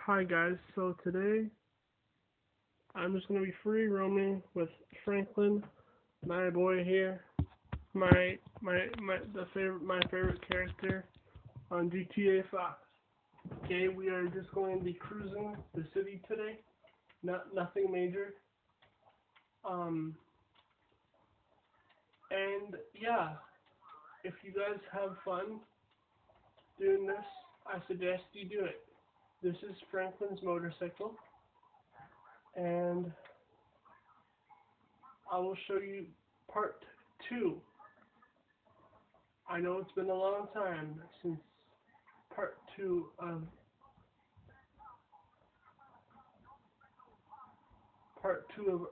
Hi guys, so today I'm just gonna be free roaming with Franklin, my boy here, my favorite character on GTA 5. Okay, we are just going to be cruising the city today. Nothing major. And yeah, if you guys have fun doing this, I suggest you do it. This is Franklin's motorcycle, and I will show you part 2. I know it's been a long time since part 2 of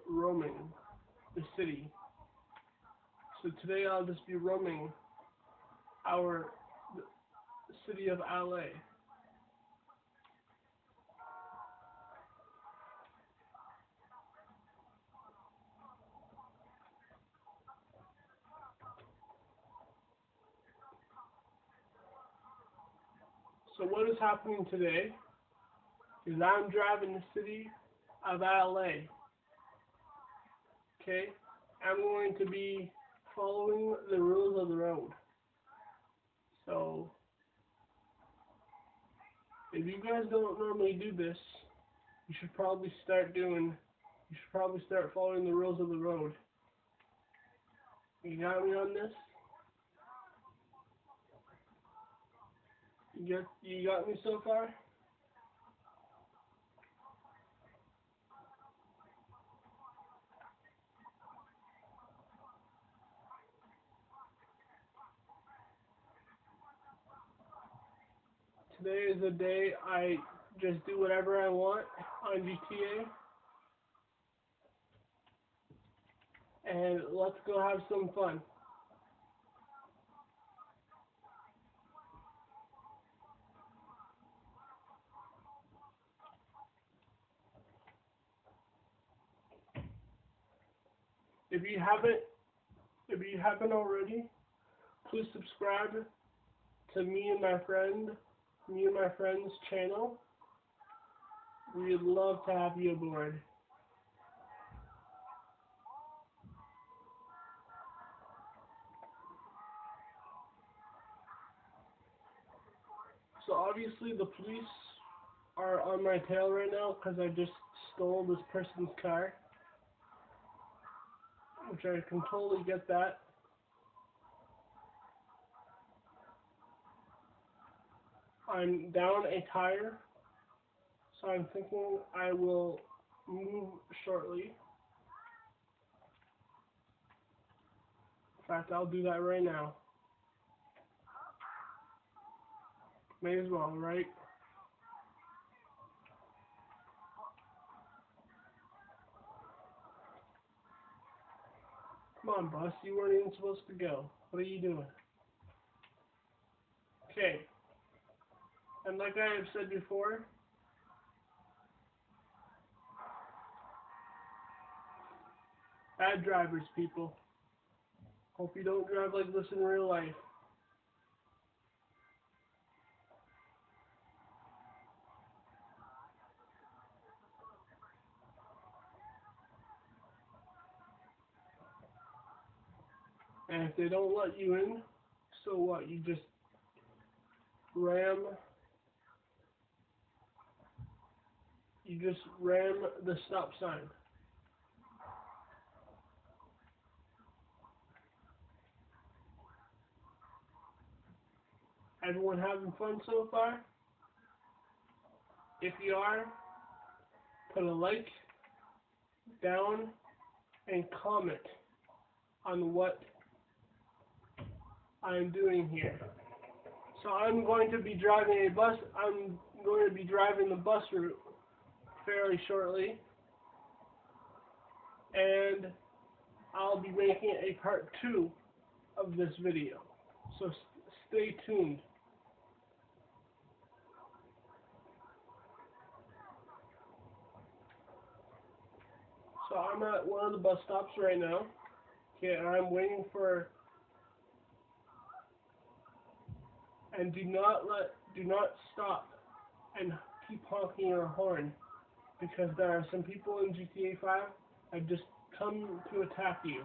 roaming the city. So today I'll just be roaming our city of LA. So what is happening today is I'm driving the city of LA. Okay? I'm going to be following the rules of the road. So if you guys don't normally do this, you should probably start following the rules of the road. You got me on this? You got me so far? Today is a day I just do whatever I want on GTA. And let's go have some fun. If you haven't already, please subscribe to me and my friend's channel. We'd love to have you aboard. So obviously the police are on my tail right now because I just stole this person's car, which I can totally get that. I'm down a tire, so I'm thinking I will move shortly. In fact, I'll do that right now. May as well, right? Come on, bus, you weren't even supposed to go. What are you doing? Okay. And like I have said before, bad drivers, people. Hope you don't drive like this in real life. And if they don't let you in, so what? You just ram the stop sign. Everyone having fun so far? If you are, put a like down and comment on what I'm doing here. So I'm going to be driving the bus route fairly shortly, and I'll be making a part 2 of this video. So stay tuned. So I'm at one of the bus stops right now. Okay, and I'm waiting for, and do not stop and keep honking your horn, because there are some people in GTA 5 that just come to attack you.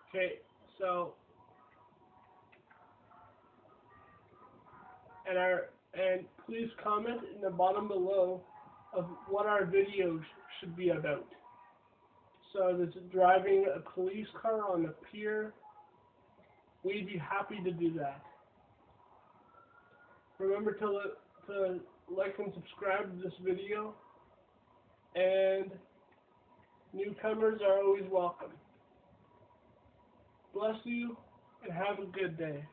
Okay, so and please comment in the bottom below of what our videos should be about. So there's driving a police car on the pier. We'd be happy to do that. Remember to like and subscribe to this video, and newcomers are always welcome. Bless you, and have a good day.